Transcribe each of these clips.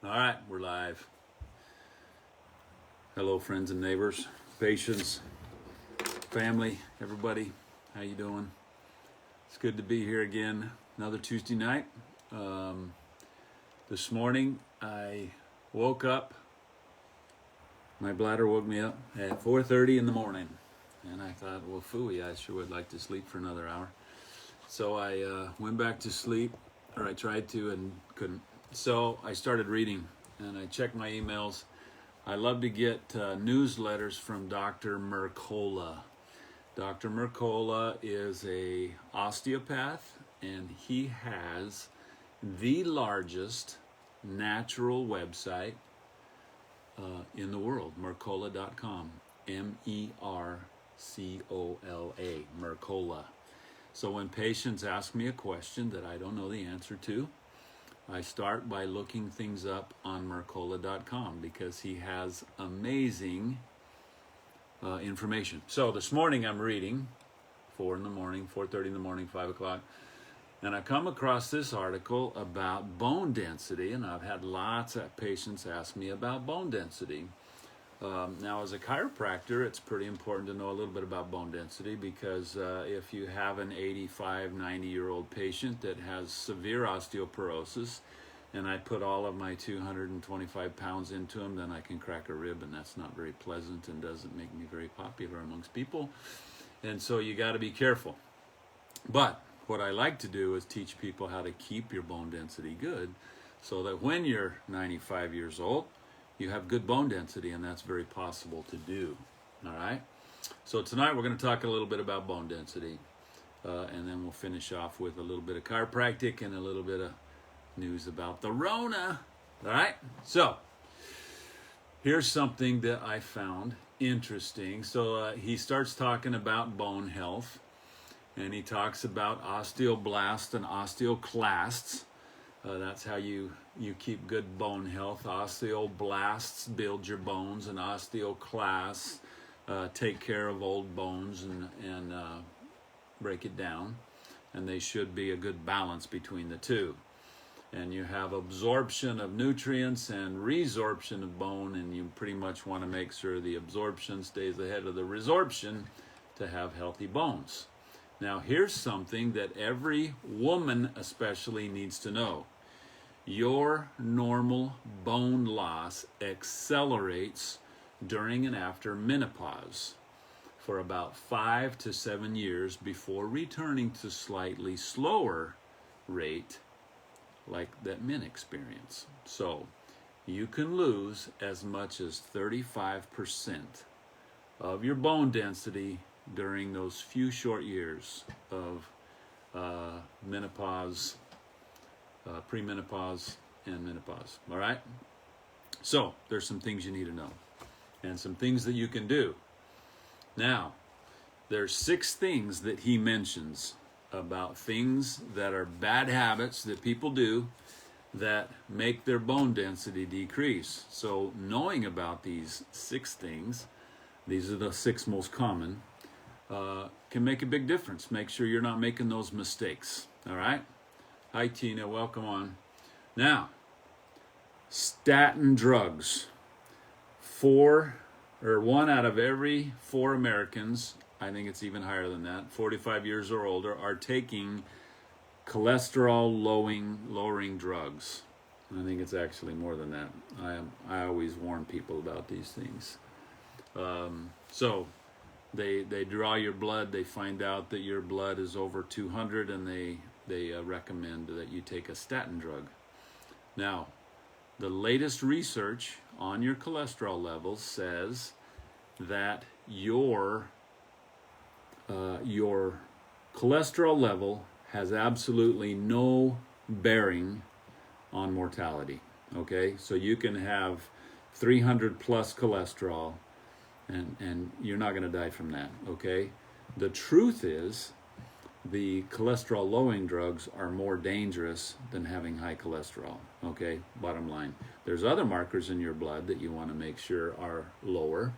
All right, we're live. Hello, friends and neighbors, patients, family, everybody. How you doing? It's good to be here again. Another Tuesday night. This morning I woke up. My bladder woke me up at 4:30 in the morning, and I thought, well, phooey, I sure would like to sleep for another hour. So I went back to sleep, or I tried to and couldn't. So I started reading, and I checked my emails. I love to get newsletters from Dr. Mercola. Dr. Mercola is a osteopath, and he has the largest natural website in the world, Mercola.com. Mercola, Mercola. So when patients ask me a question that I don't know the answer to, I start by looking things up on Mercola.com because he has amazing information. So this morning I'm reading, 4 in the morning, 4:30 in the morning, 5 o'clock, and I come across this article about bone density, and I've had lots of patients ask me about bone density. Now, as a chiropractor, it's pretty important to know a little bit about bone density because if you have an 85, 90-year-old patient that has severe osteoporosis, and I put all of my 225 pounds into him, then I can crack a rib, and that's not very pleasant and doesn't make me very popular amongst people. And so you got to be careful. But what I like to do is teach people how to keep your bone density good so that when you're 95 years old, you have good bone density, and that's very possible to do. All right? So tonight we're going to talk a little bit about bone density, and then we'll finish off with a little bit of chiropractic and a little bit of news about the Rona. All right? So here's something that I found interesting. So he starts talking about bone health, and he talks about osteoblasts and osteoclasts. That's how you keep good bone health. Osteoblasts build your bones, and osteoclasts take care of old bones and break it down. And they should be a good balance between the two. And you have absorption of nutrients and resorption of bone, and you pretty much want to make sure the absorption stays ahead of the resorption to have healthy bones. Now, here's something that every woman especially needs to know. Your normal bone loss accelerates during and after menopause for about 5 to 7 years before returning to slightly slower rate like that men experience. So you can lose as much as 35% of your bone density during those few short years of menopause, premenopause, and menopause. All right? So there's some things you need to know and some things that you can do. Now, there's 6 things that he mentions about things that are bad habits that people do that make their bone density decrease. So knowing about these 6 things, these are the 6 most common, can make a big difference. Make sure you're not making those mistakes. All right? Hi, Tina. Welcome on. Now, statin drugs. 1 out of every 4 Americans, I think it's even higher than that, 45 years or older, are taking cholesterol lowering drugs. I think it's actually more than that. I always warn people about these things. So they draw your blood, they find out that your blood is over 200, and they recommend that you take a statin drug. Now, the latest research on your cholesterol levels says that your cholesterol level has absolutely no bearing on mortality. Okay, so you can have 300 plus cholesterol, and you're not going to die from that. Okay, the truth is, the cholesterol lowering drugs are more dangerous than having high cholesterol. Okay, bottom line. There's other markers in your blood that you want to make sure are lower.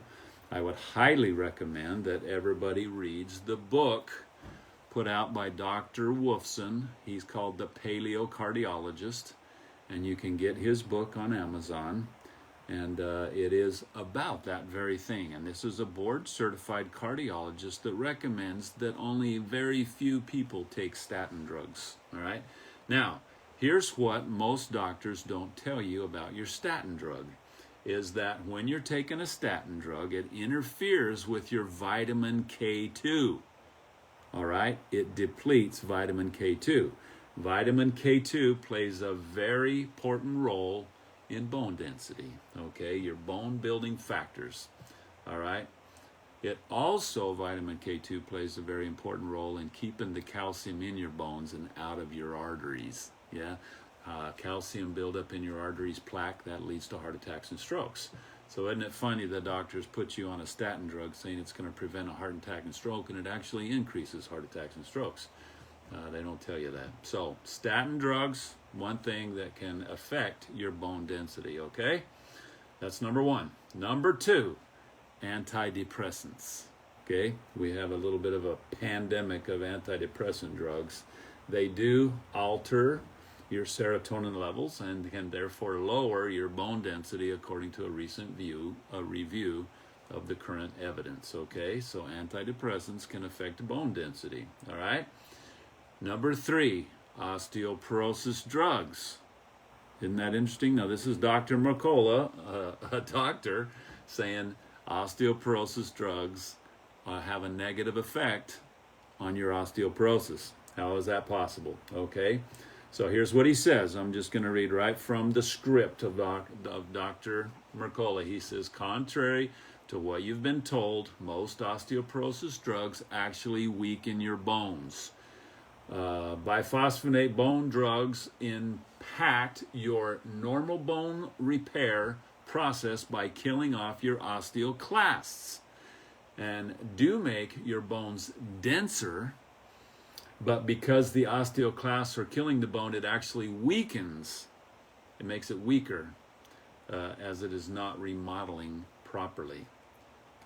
I would highly recommend that everybody reads the book put out by Dr. Wolfson. He's called The Paleocardiologist, and you can get his book on Amazon. And it is about that very thing. And this is a board-certified cardiologist that recommends that only very few people take statin drugs. All right. Now, here's what most doctors don't tell you about your statin drug, is that when you're taking a statin drug, it interferes with your vitamin K2. All right. It depletes vitamin K2. Vitamin K2 plays a very important role in bone density, okay, your bone building factors, all right. It also, vitamin K2 plays a very important role in keeping the calcium in your bones and out of your arteries, yeah. Calcium buildup in your arteries, plaque, that leads to heart attacks and strokes. So isn't it funny that doctors put you on a statin drug saying it's going to prevent a heart attack and stroke, and it actually increases heart attacks and strokes? They don't tell you that. So statin drugs, one thing that can affect your bone density, okay? That's number one. Number two, antidepressants, okay? We have a little bit of a pandemic of antidepressant drugs. They do alter your serotonin levels and can therefore lower your bone density according to a recent review of the current evidence, okay? So antidepressants can affect bone density, all right? Number three, osteoporosis drugs. Isn't that interesting? Now, this is Dr. Mercola, a doctor, saying osteoporosis drugs have a negative effect on your osteoporosis. How is that possible? Okay, so here's what he says. I'm just going to read right from the script of Dr. Mercola. He says, contrary to what you've been told, most osteoporosis drugs actually weaken your bones. Biphosphonate bone drugs impact your normal bone repair process by killing off your osteoclasts and do make your bones denser, but because the osteoclasts are killing the bone, it actually weakens. It makes it weaker as it is not remodeling properly.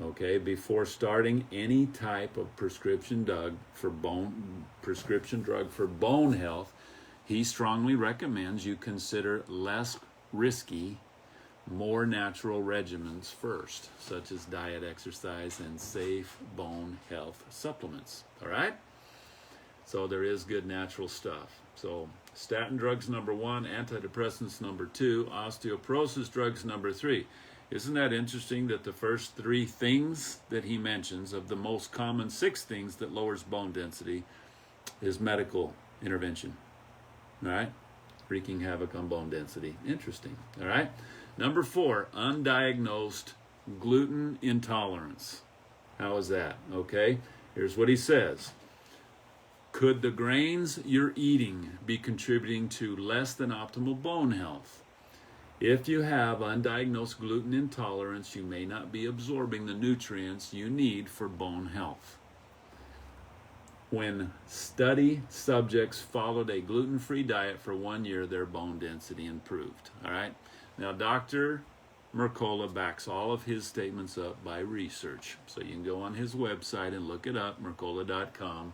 Okay, before starting any type of prescription drug for bone health, he strongly recommends you consider less risky, more natural regimens first, such as diet, exercise, and safe bone health supplements. All right? So there is good natural stuff. So statin drugs number one, antidepressants number two, osteoporosis drugs number three. Isn't that interesting that the first three things that he mentions of the most common 6 things that lowers bone density is medical intervention, all right? Wreaking havoc on bone density. Interesting, all right? Number 4, undiagnosed gluten intolerance. How is that? Okay, here's what he says. Could the grains you're eating be contributing to less than optimal bone health? If you have undiagnosed gluten intolerance, you may not be absorbing the nutrients you need for bone health. When study subjects followed a gluten-free diet for 1 year, their bone density improved. All right. Now, Dr. Mercola backs all of his statements up by research. So you can go on his website and look it up, mercola.com.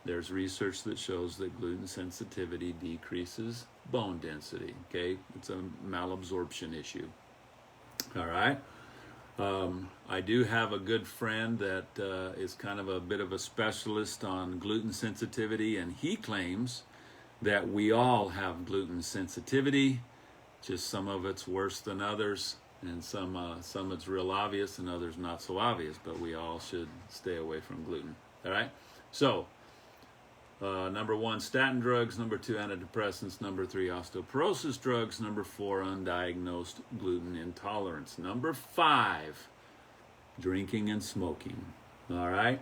There's research that shows that gluten sensitivity decreases bone density, okay? It's a malabsorption issue, all right? I do have a good friend that is kind of a bit of a specialist on gluten sensitivity, and he claims that we all have gluten sensitivity, just some of it's worse than others, and some it's real obvious and others not so obvious, but we all should stay away from gluten, all right? So, number 1, statin drugs. Number 2, antidepressants. Number 3, osteoporosis drugs. Number 4, undiagnosed gluten intolerance. Number 5, drinking and smoking. All right?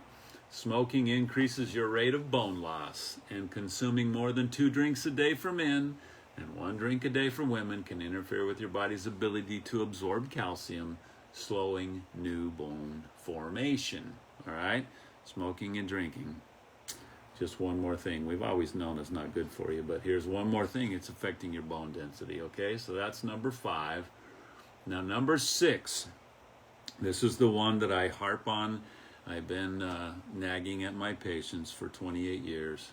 Smoking increases your rate of bone loss, and consuming more than 2 drinks a day for men and 1 drink a day for women can interfere with your body's ability to absorb calcium, slowing new bone formation. All right? Smoking and drinking. Just one more thing. We've always known it's not good for you, but here's one more thing. It's affecting your bone density, okay? So that's number 5. Now, number 6. This is the one that I harp on. I've been nagging at my patients for 28 years.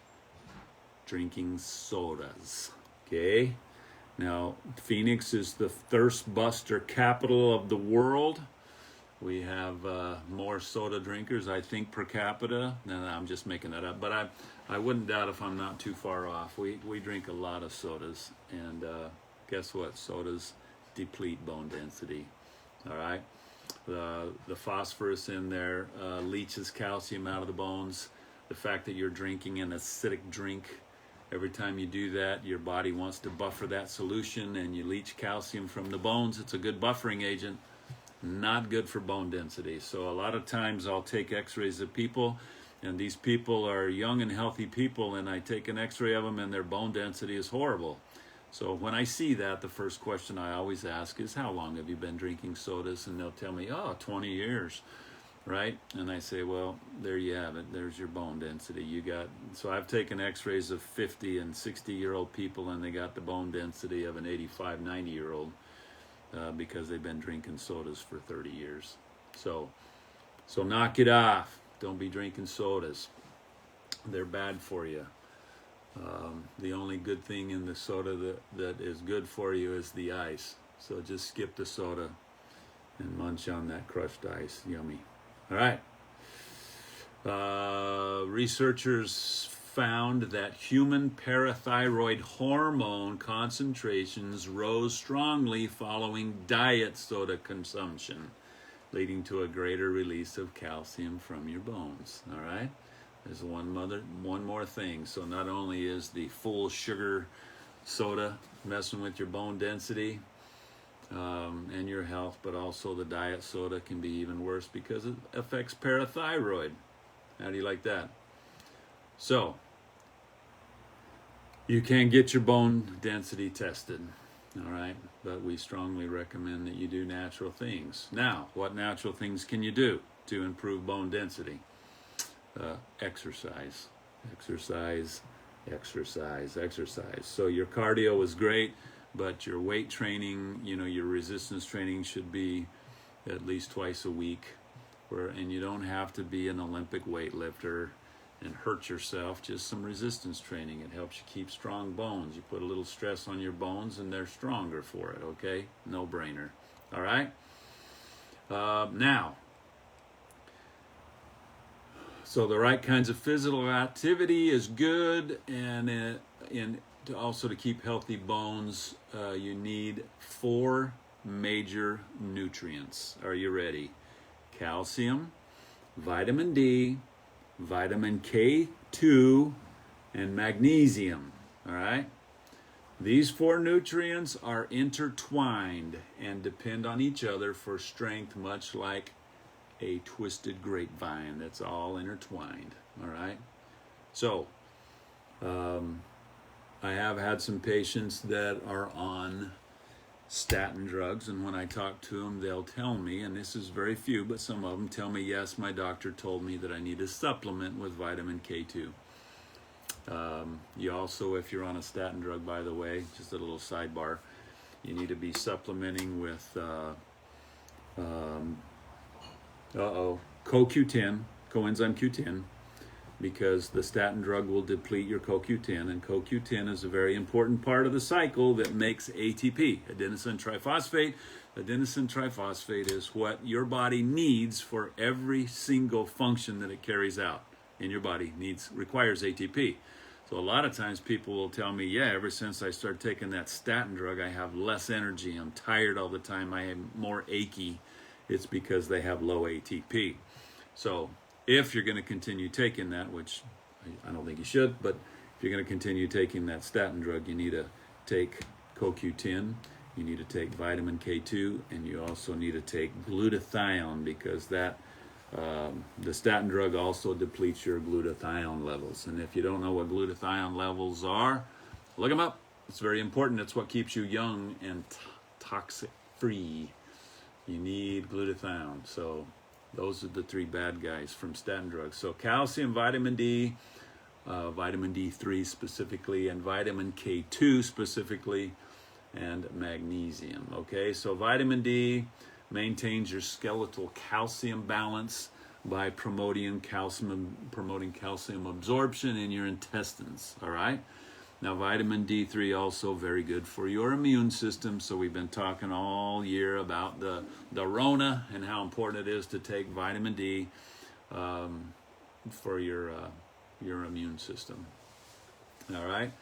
Drinking sodas, okay? Now, Phoenix is the thirst buster capital of the world. We have more soda drinkers, I think, per capita. No, I'm just making that up, but I wouldn't doubt if I'm not too far off. We drink a lot of sodas, and guess what? Sodas deplete bone density. All right, the phosphorus in there leaches calcium out of the bones. The fact that you're drinking an acidic drink, every time you do that, your body wants to buffer that solution, and you leach calcium from the bones. It's a good buffering agent, not good for bone density. So a lot of times I'll take x-rays of people, and these people are young and healthy people, and I take an x-ray of them and their bone density is horrible. So when I see that, the first question I always ask is, how long have you been drinking sodas? And they'll tell me, 20 years, right? And I say, well, there you have it. There's your bone density. So I've taken x-rays of 50 and 60-year-old people, and they got the bone density of an 85, 90-year-old because they've been drinking sodas for 30 years. So knock it off. Don't be drinking sodas. They're bad for you. The only good thing in the soda that is good for you is the ice. So just skip the soda and munch on that crushed ice. Yummy. All right. Researchers found that human parathyroid hormone concentrations rose strongly following diet soda consumption, leading to a greater release of calcium from your bones. All right. There's one more thing. So not only is the full sugar soda messing with your bone density and your health, but also the diet soda can be even worse because it affects parathyroid. How do you like that? So you can get your bone density tested, all right? But we strongly recommend that you do natural things. Now, what natural things can you do to improve bone density? Exercise. So your cardio is great, but your weight training, your resistance training should be at least twice a week. And you don't have to be an Olympic weightlifter and hurt yourself. Just some resistance training. It helps you keep strong bones. You put a little stress on your bones and they're stronger for it, okay? No brainer. All right? Now, so the right kinds of physical activity is good, and also to keep healthy bones, you need 4 major nutrients. Are you ready? Calcium, vitamin D, vitamin K2, and magnesium. All right? These 4 nutrients are intertwined and depend on each other for strength, much like a twisted grapevine that's all intertwined. All right? So, I have had some patients that are on statin drugs, and when I talk to them, they'll tell me, and this is very few, but some of them tell me, yes, my doctor told me that I need a supplement with vitamin K2. You also, if you're on a statin drug, by the way, just a little sidebar, you need to be supplementing with CoQ10, coenzyme Q10, because the statin drug will deplete your CoQ10, and CoQ10 is a very important part of the cycle that makes ATP, adenosine triphosphate. Adenosine triphosphate is what your body needs for every single function that it carries out in your body, requires ATP. So a lot of times people will tell me, yeah, ever since I started taking that statin drug, I have less energy, I'm tired all the time, I am more achy. It's because they have low ATP. So if you're going to continue taking that, which I don't think you should, but if you're going to continue taking that statin drug, you need to take CoQ10, you need to take vitamin K2, and you also need to take glutathione, because that the statin drug also depletes your glutathione levels. And if you don't know what glutathione levels are, look them up. It's very important. It's what keeps you young and toxic free. You need glutathione. So those are the 3 bad guys from statin drugs. So calcium, vitamin D, vitamin D3 specifically, and vitamin K2 specifically, and magnesium. Okay, so vitamin D maintains your skeletal calcium balance by promoting calcium absorption in your intestines. All right. Now, vitamin D3 also very good for your immune system. So we've been talking all year about the Rona and how important it is to take vitamin D for your immune system. All right.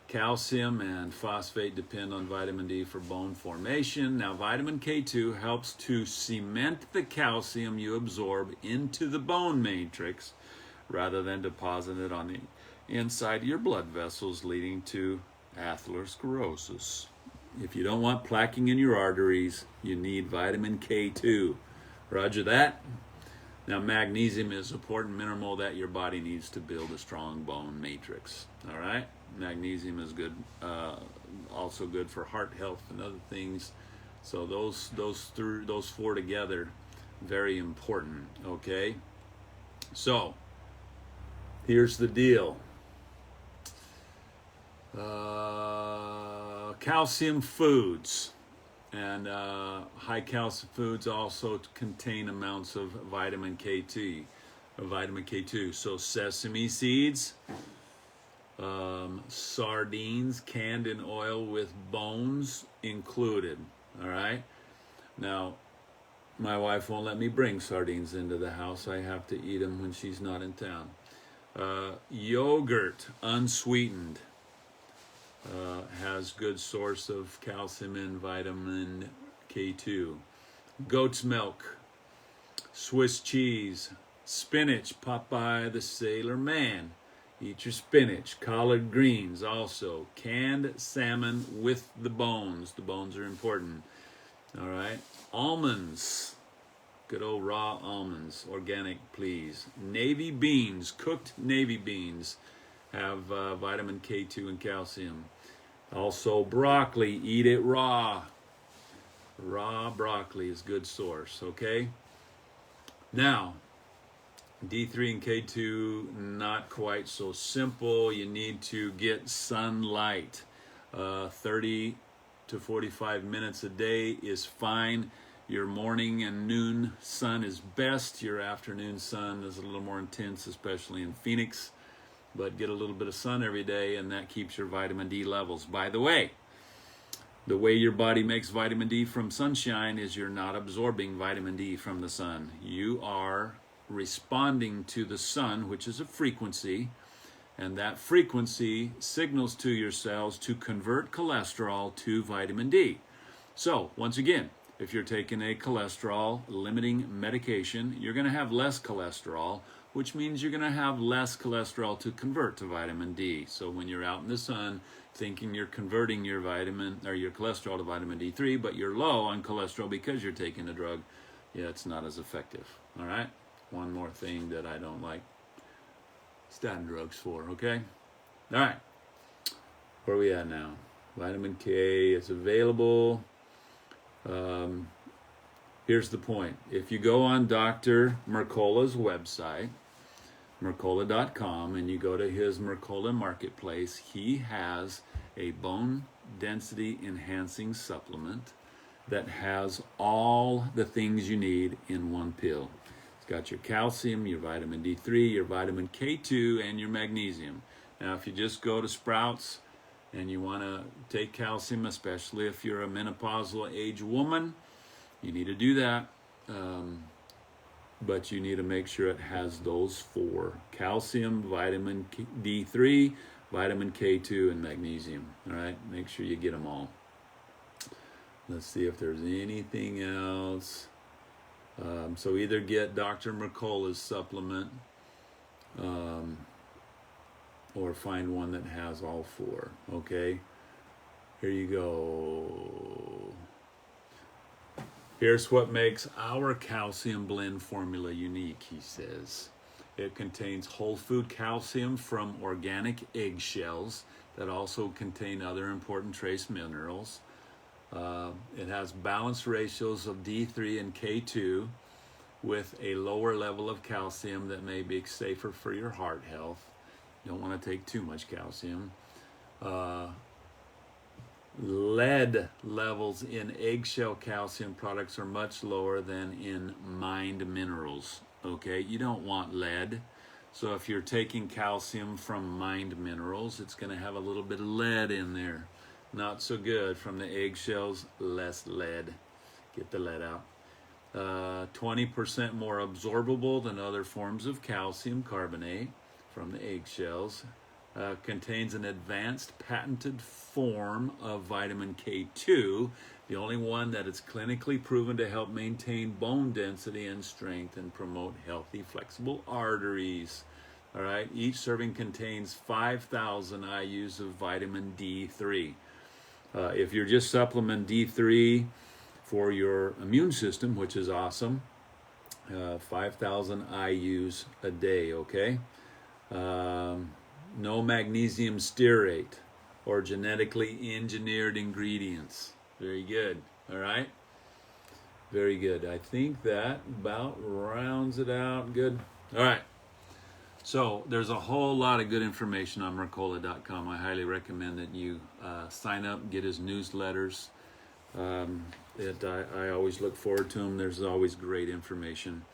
Calcium and phosphate depend on vitamin D for bone formation. Now, vitamin K2 helps to cement the calcium you absorb into the bone matrix rather than deposit it on the inside of your blood vessels, leading to atherosclerosis. If you don't want plaquing in your arteries, you need vitamin K2. Roger that. Now, magnesium is an important mineral that your body needs to build a strong bone matrix. All right? Magnesium is good, also good for heart health and other things. So those four together, very important. Okay? So, here's the deal. Calcium foods. And high calcium foods also contain amounts of vitamin K2. So sesame seeds, sardines canned in oil with bones included. All right. Now, my wife won't let me bring sardines into the house. I have to eat them when she's not in town. Yogurt, unsweetened. Has good source of calcium and vitamin K2. Goat's milk, Swiss cheese, spinach, Popeye the Sailor Man. Eat your spinach. Collard greens also. Canned salmon with the bones. The bones are important. All right. Almonds. Good old raw almonds. Organic, please. Navy beans. Cooked navy beans have vitamin K2 and calcium. Also broccoli, eat it raw. Raw broccoli is good source, okay? Now, D3 and K2, not quite so simple. You need to get sunlight. 30 to 45 minutes a day is fine. Your morning and noon sun is best. Your afternoon sun is a little more intense, especially in Phoenix. But get a little bit of sun every day, and that keeps your vitamin D levels. By the way your body makes vitamin D from sunshine is you're not absorbing vitamin D from the sun. You are responding to the sun, which is a frequency, and that frequency signals to your cells to convert cholesterol to vitamin D. So, once again, if you're taking a cholesterol limiting medication, you're going to have less cholesterol, which means you're going to have less cholesterol to convert to vitamin D. So when you're out in the sun thinking you're converting your vitamin or your cholesterol to vitamin D3, but you're low on cholesterol because you're taking a drug, yeah, it's not as effective. All right? One more thing that I don't like statin drugs for, okay? All right. Where are we at now? Vitamin K is available. Here's the point. If you go on Dr. Mercola's website, Mercola.com, and you go to his Mercola marketplace, he has a bone density enhancing supplement that has all the things you need in one pill. It's got your calcium, your vitamin D3, your vitamin K2, and your magnesium. Now, if you just go to Sprouts and you want to take calcium, especially if you're a menopausal age woman, you need to do that. But you need to make sure it has those four: calcium, vitamin D3, vitamin K2, and magnesium. All right, make sure you get them all. Let's see if there's anything else. So either get Dr. Mercola's supplement or find one that has all four. Okay, here you go. Here's what makes our calcium blend formula unique, he says. It contains whole food calcium from organic eggshells that also contain other important trace minerals. It has balanced ratios of D3 and K2 with a lower level of calcium that may be safer for your heart health. You don't want to take too much calcium. Lead levels in eggshell calcium products are much lower than in mined minerals. Okay, you don't want lead. So if you're taking calcium from mined minerals, it's going to have a little bit of lead in there. Not so good. From the eggshells, less lead. Get the lead out. 20% more absorbable than other forms of calcium carbonate from the eggshells. Contains an advanced patented form of vitamin K2, the only one that is clinically proven to help maintain bone density and strength and promote healthy, flexible arteries. All right, each serving contains 5,000 IUs of vitamin D3. If you're just supplement D3 for your immune system, which is awesome, 5,000 IUs a day, okay? No magnesium stearate or genetically engineered ingredients. Very good, all right? Very good. I think that about rounds it out. Good. All right. So there's a whole lot of good information on Mercola.com. I highly recommend that you sign up, get his newsletters. I always look forward to them. There's always great information.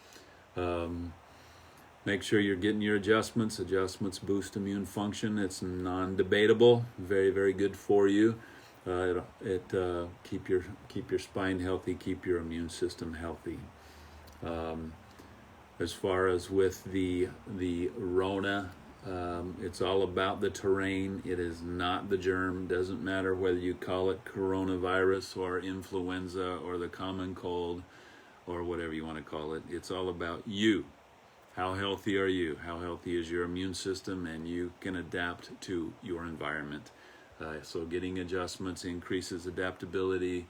Make sure you're getting your adjustments. Adjustments boost immune function. It's non-debatable. Very, very good for you. Keep your spine healthy. Keep your immune system healthy. As far as with the Rona, it's all about the terrain. It is not the germ. Doesn't matter whether you call it coronavirus or influenza or the common cold or whatever you want to call it. It's all about you. How healthy are you? How healthy is your immune system? And you can adapt to your environment. So getting adjustments increases adaptability,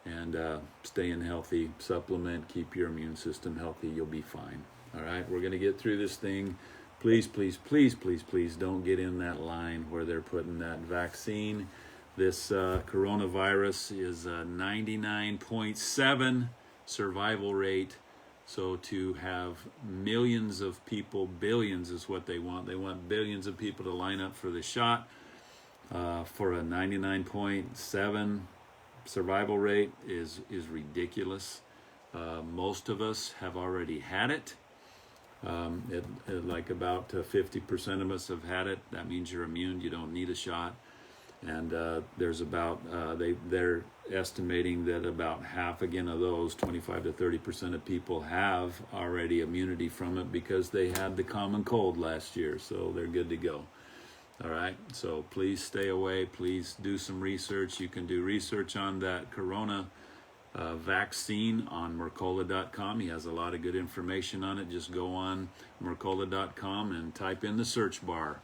and staying healthy, supplement, keep your immune system healthy. You'll be fine. All right, we're going to get through this thing. Please, please, please, please, please don't get in that line where they're putting that vaccine. This coronavirus is a 99.7 survival rate. So to have millions of people, billions is what they want. They want billions of people to line up for the shot. For a 99.7 survival rate is ridiculous. Most of us have already had it. Like about 50% of us have had it. That means you're immune. You don't need a shot. And there's about they're estimating that about half again of those 25 to 30% of people have already immunity from it because they had the common cold last year, so they're good to go. All right, so please stay away. Please do some research. You can do research on that corona vaccine on Mercola.com. He has a lot of good information on it. Just go on Mercola.com and type in the search bar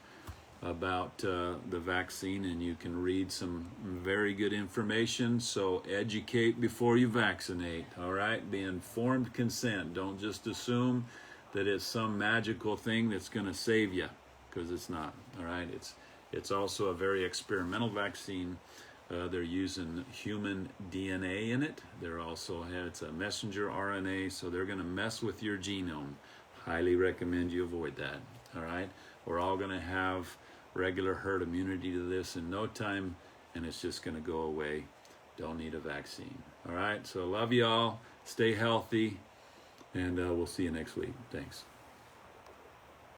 about the vaccine, and you can read some very good information. So educate before you vaccinate. All right, be informed consent. Don't just assume that it's some magical thing that's going to save you, because it's not. All right, it's also a very experimental vaccine. They're using human DNA in it. It's a messenger RNA, so they're going to mess with your genome. Highly recommend you avoid that. All right, we're all going to have regular herd immunity to this in no time, and it's just going to go away. Don't need a vaccine. All right, so love you all. Stay healthy, and we'll see you next week. Thanks.